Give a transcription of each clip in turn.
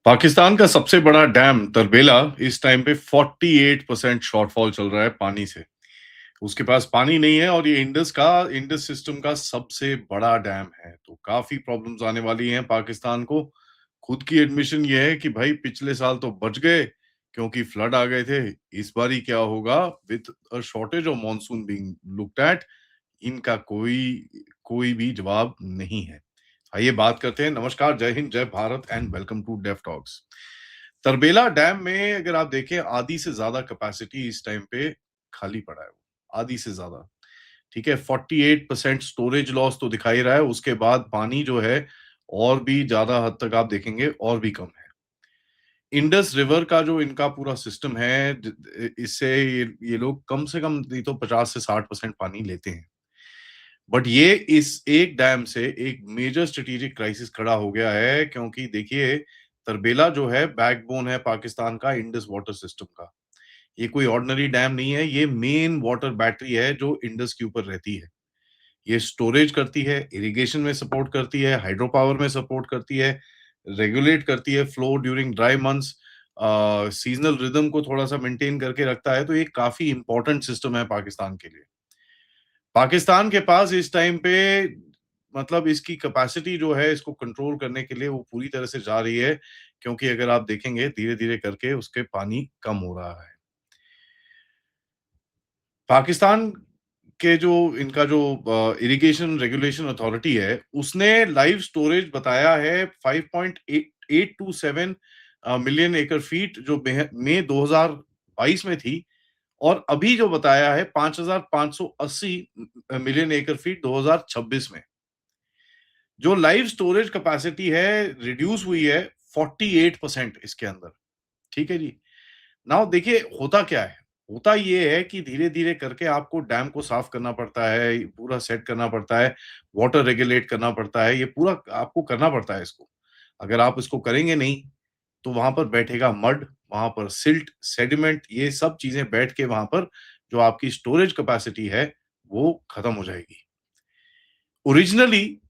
पाकिस्तान का सबसे बड़ा डैम तरबेला इस टाइम पे 48% शॉर्टफॉल चल रहा है पानी से। उसके पास पानी नहीं है और ये इंडस सिस्टम का सबसे बड़ा डैम है। तो काफ़ी प्रॉब्लम्स आने वाली हैं पाकिस्तान को। खुद की एडमिशन ये है कि भाई पिछले साल तो बच गए क्योंकि फ्लड आ गए थे। इस बारी क्या होगा with a shortage of monsoon being looked at, इनका कोई कोई भी जवाब नहीं है। आइए बात करते हैं। नमस्कार, जय हिंद, जय Bharat and welcome to def talks. Tarbela dam में अगर आप देखें आधी से ज्यादा कैपेसिटी इस टाइम पे खाली पड़ा है, आधी से ज्यादा। ठीक है, 48% स्टोरेज लॉस तो दिखाई रहा है। उसके बाद पानी जो है और भी ज्यादा हद तक आप देखेंगे और भी कम है। इंडस रिवर का जो इनका पूरा सिस्टम है, इससे ये लोग कम से कम नहीं तो 50 से 60% पानी लेते हैं। बट ये इस एक डैम से एक मेजर स्ट्रेटेजिक क्राइसिस खड़ा हो गया है, क्योंकि देखिए तरबेला जो है बैकबोन है पाकिस्तान का इंडस वाटर सिस्टम का। ये कोई ऑर्डिनरी डैम नहीं है, ये मेन वाटर बैटरी है जो इंडस के ऊपर रहती है। ये स्टोरेज करती है, इरिगेशन में सपोर्ट करती है, हाइड्रो पावर में सपोर्ट करती है, रेगुलेट करती है flow during dry months, seasonal rhythm को थोड़ा सा मेंटेन करके रखता है। तो ये काफी इंपॉर्टेंट सिस्टम है पाकिस्तान के लिए। पाकिस्तान के पास इस टाइम पे मतलब इसकी कैपेसिटी जो है इसको कंट्रोल करने के लिए वो पूरी तरह से जा रही है, क्योंकि अगर आप देखेंगे धीरे-धीरे करके उसके पानी कम हो रहा है। पाकिस्तान के जो इनका जो इरिगेशन रेगुलेशन अथॉरिटी है, उसने लाइव स्टोरेज बताया है 5.827 मिलियन एकड़ फीट जो मई 2022 में थी, और अभी जो बताया है 5,580 मिलियन एकड़ फीट 2026 में। जो लाइव स्टोरेज कैपेसिटी है रिड्यूस हुई है 48% इसके अंदर। ठीक है जी। नाउ देखिए होता क्या है? होता ये है कि धीरे-धीरे करके आपको डैम को साफ करना पड़ता है, पूरा सेट करना पड़ता है, वाटर रेगुलेट करना पड़ता है, ये पूरा आपको करना पड़ता है इसको। अगर आप इसको करेंगे नहीं, तो वहाँ पर बैठेगा मड, वहाँ पर सिल्ट, सेडिमेंट, ये सब चीज़ें बैठ के वहाँ पर जो आपकी स्टोरेज कैपेसिटी है, वो खत्म हो जाएगी। ओरिजिनली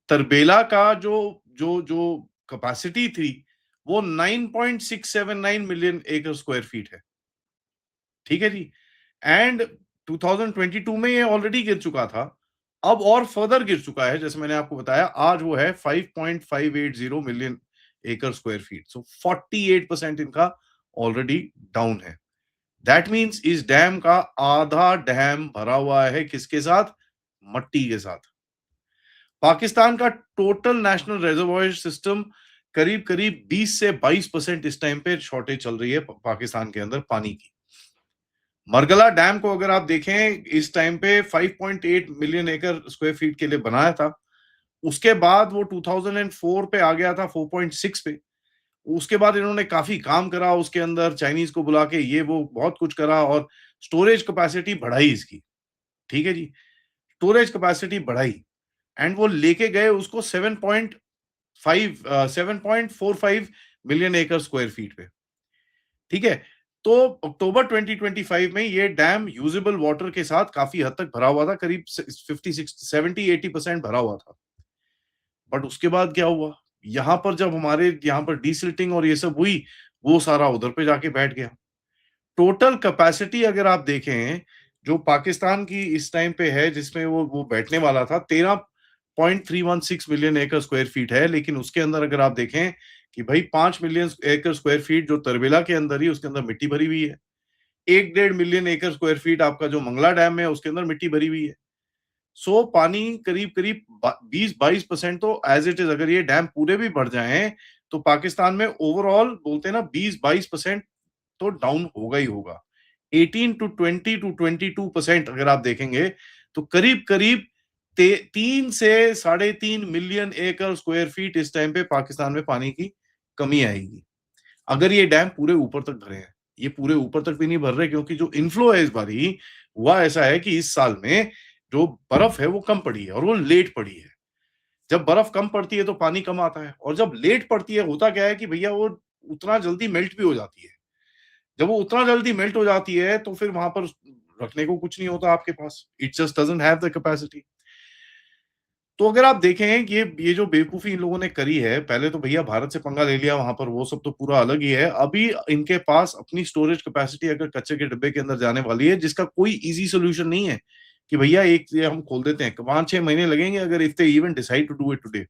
तरबेला का जो जो कैपेसिटी थी, वो 9.679 मिलियन एकड़ स्क्वायर फीट है। ठीक है जी। एंड 2022 में ये ऑलरेडी गिर चुका था। अब और फर्दर गिर चुका है, जैसे मैंने आपको बताया, आज वो है 5.580 मिलियन एकड़ स्क्वायर फीट। सो 48% इनका ऑलरेडी डाउन है। दैट मीन्स इस डैम का आधा डैम भरा हुआ है किसके साथ? मट्टी के साथ। पाकिस्तान का टोटल नेशनल रिजर्वॉयर सिस्टम करीब-करीब 20 से 22% इस टाइम पे शॉर्टेज चल रही है पाकिस्तान के अंदर पानी की। मरगला डैम को अगर आप देखें इस टाइम पे 5.8 मिलियन एकड़ स्क्वायर फीट के लिए बनाया था। उसके बाद वो 2004 पे आ गया था 4.6 पे। उसके बाद इन्होंने काफी काम करा उसके अंदर, चाइनीज को बुला के ये वो बहुत कुछ करा और स्टोरेज कैपेसिटी बढ़ाई इसकी। ठीक है जी। स्टोरेज कैपेसिटी बढ़ाई एंड वो लेके गए उसको 7.45 मिलियन एकड़ स्क्वायर फीट पे। ठीक है। तो अक्टूबर 2025 में ये डैम यूजेबल वाटर के साथ काफी हद तक भरा हुआ था, करीब 50 60 70 80% भरा हुआ था। बट उसके बाद क्या हुआ? यहाँ पर जब हमारे यहाँ पर डीसिल्टिंग और ये सब हुई, वो सारा उधर पे जाके बैठ गया। टोटल कैपेसिटी अगर आप देखें, जो पाकिस्तान की इस टाइम पे है जिसमें वो बैठने वाला था, 13.316 मिलियन एकड़ स्क्वायर फीट है। लेकिन उसके अंदर अगर आप देखें कि भाई 5 मिलियन एकड़ स्क्वायर फीट जो तरबेला के अंदर ही उसके अंदर मिट्टी भरी हुई है। 1 डेढ़ मिलियन एकड़ स्क्वायर फीट आपका जो मंगला डैम है उसके अंदर मिट्टी भरी हुई है। सो पानी करीब करीब 20-22% तो एज इट इज, अगर ये डैम पूरे भी भर जाएं तो पाकिस्तान में ओवरऑल बोलते हैं ना 20-22% तो डाउन होगा ही होगा। 18 टू 20 टू 22% अगर आप देखेंगे तो करीब करीब 3 से 3.5 मिलियन एकड़ स्क्वायर फीट इस टाइम पे पाकिस्तान में पानी की कमी आएगी, अगर ये डैम पूरे ऊपर तक भरे हैं। ये पूरे ऊपर तक भी नहीं भर रहे, क्योंकि जो इनफ्लो है इस बारी हुआ ऐसा है कि इस साल में जो बर्फ है वो कम पड़ी है और वो लेट पड़ी है। जब बर्फ कम पड़ती है तो पानी कम आता है, और जब लेट पड़ती है होता क्या है कि भैया वो उतना जल्दी मेल्ट भी हो जाती है। जब वो उतना जल्दी मेल्ट हो जाती है तो फिर वहां पर रखने को कुछ नहीं होता आपके पास। It just doesn't have the capacity. तो अगर आप देखें कि ये जो बेवकूफ़ी इन लोगों ने करी है, पहले तो भैया भारत से पंगा ले लिया वहाँ पर, वो सब तो पूरा अलग ही है। अभी इनके पास अपनी स्टोरेज कैपेसिटी अगर कच्चे के डिब्बे के अंदर जाने वाली है, जिसका कोई ईज़ी सॉल्यूशन नहीं है, कि भैया एक ये हम खोल देते हैं। 5-6 महीने लगेंगे अगर if they even decide to do it today.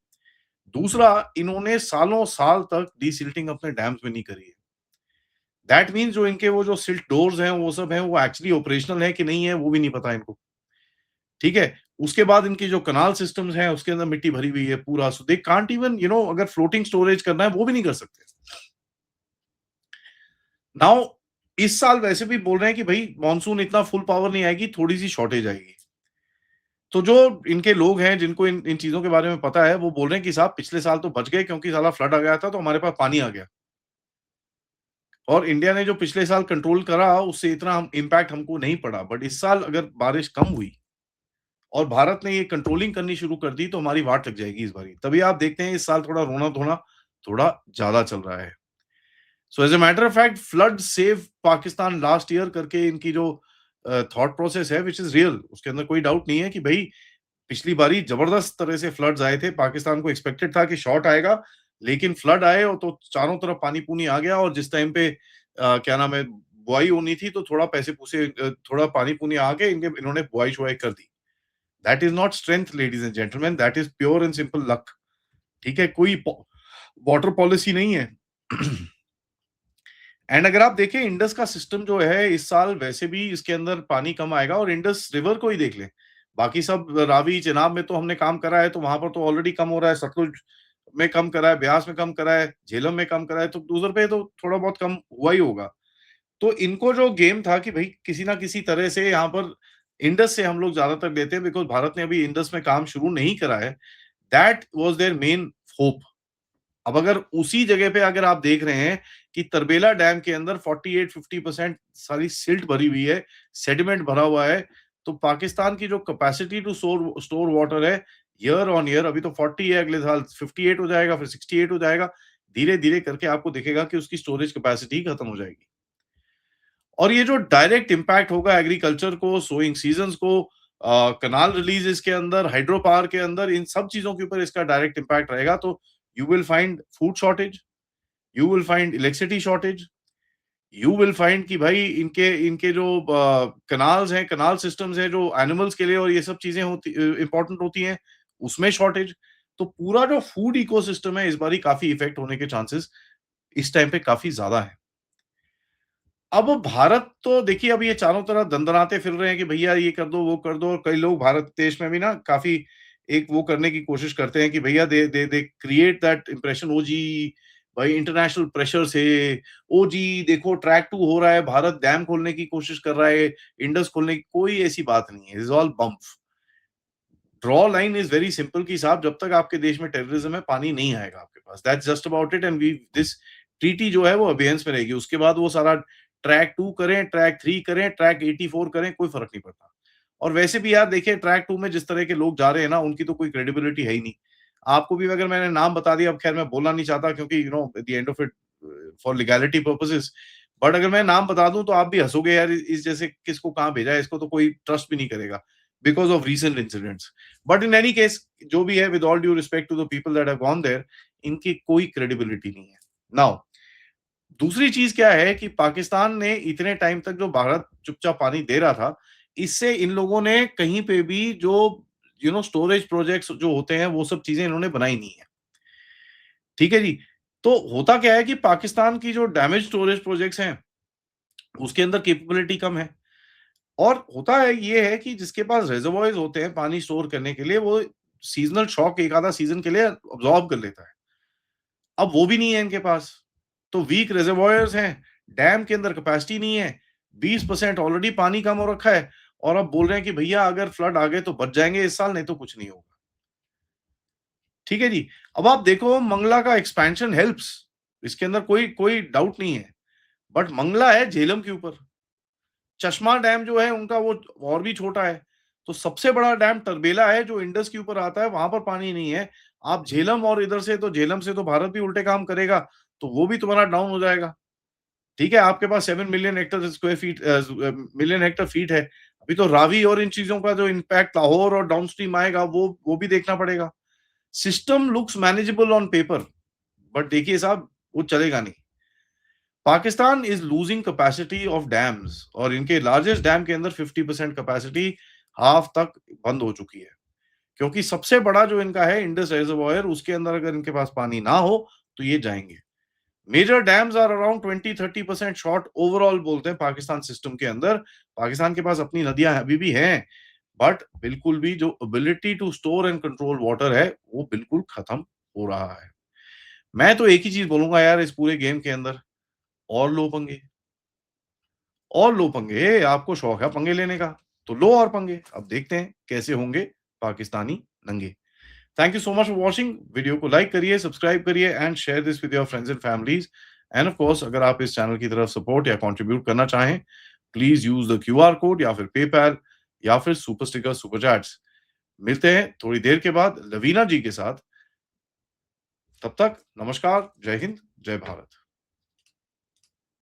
दूसरा, इन्होंने सालों-साल तक डीसिल्टिंग अपने डैम्स में नहीं करी है। दैट मीन्स जो इनके वो जो सिल्ट डोर्स हैं, वो सब हैं, वो एक्चुअली ऑपरेशनल है कि नहीं है, वो भी नहीं पता इनको। ठीक है? उसके बाद इनकी जो कैनाल सिस्टम्स हैं, उसके अंदर मिट्टी भरी हुई है पूरा, सो दे कांट इवन अगर फ्लोटिंग स्टोरेज करना है, वो भी नहीं कर सकते। नाउ इस साल वैसे भी बोल रहे हैं कि भई मॉनसून इतना फुल पावर नहीं आएगी, थोड़ी-सी शॉर्टेज आएगी। तो जो इनके लोग हैं, जिनको इन इन चीज़ों के बारे में पता है, वो बोल रहे हैं कि साहब पिछले साल तो बच गए क्योंकि साला फ्लड आ गया था, तो हमारे पास पानी आ गया। और इंडिया ने जो पिछले साल कंट्रोल करा, उससे इतना हम इम्पैक्ट हमको नहीं पड़ा। बट इस साल अगर बारिश कम हुई और भारत ने ये कंट्रोलिंग करनी शुरू कर दी, तो हमारी वाट लग जाएगी इस बारी। तभी आप देखते हैं इस साल थोड़ा रोना-धोना थोड़ा ज़्यादा चल रहा है। So as a matter of fact flood save Pakistan last year करके इनकी जो थॉट प्रोसेस है व्हिच इज़ रियल, उसके अंदर कोई डाउट नहीं है कि भई पिछली बारी जबरदस्त तरह से फ्लड्स आए थे। पाकिस्तान को एक्सपेक्टेड था कि शॉर्ट आएगा, लेकिन फ्लड आए और तो चारों तरफ पानी-पूनी आ गया और जिस टाइम पे क्या नाम है, बुआई होनी थी तो थोड़ा पैसे-पूसे थोड़ा पानी-पूनी आ के इन्होंने बुआई-शुआई कर दी। That is not strength ladies and gentleman, that is pure and simple luck. ठीक है? कोई वाटर पॉलिसी नहीं है। एंड अगर आप देखें इंडस का सिस्टम जो है इस साल वैसे भी इसके अंदर पानी कम आएगा और इंडस रिवर को ही देख लें। बाकी सब रावी, चेनाब में तो हमने काम करा है तो वहां पर तो ऑलरेडी कम हो रहा है, सतलुज में कम करा है, ब्यास में कम करा है, झेलम में कम करा है, तो उधर पे तो थोड़ा बहुत कम हुआ ही होगा। तो इनको जो गेम था कि भाई किसी ना किसी तरह से यहाँ पर इंडस से हम लोग ज्यादातर लेते हैं बिकॉज भारत ने अभी इंडस में काम शुरू नहीं करा है। That was their main hope. अब अगर उसी जगह पे अगर आप देख रहे हैं कि तरबेला डैम के अंदर 48-50% सारी सिल्ट भरी हुई है, सेडिमेंट भरा हुआ है, तो पाकिस्तान की जो capacity to store store water है, ईयर ऑन ईयर अभी तो 40 है, अगले साल 58 हो जाएगा, फिर 68 हो जाएगा। धीरे-धीरे करके आपको दिखेगा कि उसकी स्टोरेज कैपेसिटी खत्म हो जाएगी। और ये जो डायरेक्ट इम्पैक्ट होगा एग्रीकल्चर को, सोइंग सीजन्स को, कैनाल रिलीजेस के अंदर, हाइड्रो पावर के अंदर, इन सब चीज़ों के ऊपर इसका डायरेक्ट इम्पैक्ट रहेगा। तो you will find food shortage, you will find electricity shortage, you will find कि भाई इनके इनके जो कैनाल्स हैं, कैनाल सिस्टम्स हैं जो एनिमल्स के लिए और ये सब चीज़ें होती इम्पोर्टेंट होती हैं, उसमें शॉर्टेज। तो पूरा जो फूड इकोसिस्टम है इस बारी काफ़ी इफ़ेक्ट होने के चांसेस इस टाइम पे काफ़ी ज़्यादा हैं। अब भारत तो देखिए अब ये चारों तरफ दंदनाते फिर रहे हैं कि भैया ये कर दो, वो कर दो और कई लोग भारत देश में भी ना काफ़ी एक वो करने की कोशिश करते हैं कि भैया दे क्रिएट दैट इंप्रेशन, ओ जी, भाई इंटरनेशनल प्रेशर से, ओ जी देखो ट्रैक 2 हो रहा है, भारत डैम खोलने की कोशिश कर रहा है, इंडस खोलने की, कोई ऐसी बात नहीं है, it is all bumf. Draw line is very simple कि साहब जब तक आपके देश में टेररिज्म है, पानी नहीं आएगा आपके पास। That's just about it and we this treaty जो है वो अबेयंस में रहेगी। उसके बाद वो सारा ट्रैक 2 करें, ट्रैक 3 करें, ट्रैक 84 करें, कोई फ़र्क नहीं पड़ता। और वैसे भी यार देखिए ट्रैक 2 में जिस तरह के लोग जा रहे हैं ना, उनकी तो कोई क्रेडिबिलिटी है ही नहीं। आपको भी अगर मैंने नाम बता दिया, अब खैर मैं बोलना नहीं चाहता क्योंकि at the end of it for legality purposes, but अगर मैं नाम बता दूँ तो आप भी हँसोगे यार इस जैसे किसको कहाँ भेजा है, इसको तो कोई ट्रस्ट भी नहीं करेगा because of recent incidents. But in any case जो भी है with all due respect to the people that have gone there, इनकी कोई क्रेडिबिलिटी नहीं है। नाउ दूसरी चीज़ क्या है कि पाकिस्तान ने इतने टाइम तक जो भारत चुपचाप पानी दे रहा था, इससे इन लोगों ने कहीं पे भी जो स्टोरेज प्रोजेक्ट्स जो होते हैं, वो सब चीज़ें इन्होंने बनाई नहीं है। ठीक है जी? तो होता क्या है कि पाकिस्तान की जो डैमेज स्टोरेज प्रोजेक्ट्स हैं, उसके अंदर कैपेबिलिटी कम है। और होता है ये है कि जिसके पास रिजर्वॉयर्स होते हैं पानी स्टोर करने के लिए, वो सीज़नल शॉक एक आधा सीज़न के लिए अब्ज़ॉर्ब कर लेता है। अब वो भी नहीं है इनके पास। तो वीक रिजर्वॉयर्स हैं, डैम के अंदर कैपेसिटी नहीं है, 20% ऑलरेडी पानी कम हो रखा है और अब बोल रहे हैं कि भैया अगर फ्लड आ गए तो बच जाएँगे इस साल, नहीं तो कुछ नहीं होगा। ठीक है जी? अब आप देखो मंगला का एक्सपेंशन हेल्प्स, इसके अंदर कोई कोई डाउट नहीं है। बट मंगला है झेलम के ऊपर। चश्मा डैम जो है उनका वो और भी छोटा है। तो सबसे बड़ा डैम तरबेला है जो इंडस के ऊपर आता है, वहाँ पर पानी नहीं है। आप झेलम और इधर से तो झेलम से तो भारत भी उल्टे काम करेगा, तो वो भी तुम्हारा डाउन हो जाएगा। ठीक है, आपके पास 7 million hectare square feet million hectare feet है। अभी तो रावी और इन चीजों का जो इम्पैक्ट लाहौर और डाउनस्ट्रीम आएगा वो भी देखना पड़ेगा। System looks manageable on paper, but देखिए साहब वो चलेगा नहीं। Pakistan is losing capacity of dams और इनके लार्जेस्ट डैम के अंदर 50% कैपेसिटी हाफ तक बंद हो चुकी है, क्योंकि सबसे बड़ा जो इनका है इंडस रिजर्वॉयर, उसके अंदर अगर इनके पास पानी ना हो तो ये जाएंगे। Major dams are around 20-30% short overall बोलते हैं पाकिस्तान सिस्टम के अंदर। पाकिस्तान के पास अपनी नदियां अभी भी हैं, बट बिल्कुल भी जो ability to store and control water है वो बिल्कुल खत्म हो रहा है। मैं तो एक ही चीज बोलूंगा यार, इस पूरे गेम के अंदर और लो पंगे, और लो पंगे। आपको शौक है पंगे लेने का तो लो और पंगे। अब देखते हैं कैसे होंगे पाकिस्तानी नंगे। Thank you so much for watching. Video को लाइक करिए, सब्सक्राइब करिए and share this with your friends and families. End of course अगर आप इस चैनल की तरफ सपोर्ट या कंट्रीब्यूट करना चाहें, please use the QR code या फिर पेपैल या फिर सुपर स्टिकर सुपर चैट्स। मिलते हैं थोड़ी देर के बाद लवीना जी के साथ। तब तक नमस्कार, जय हिंद, जय भारत।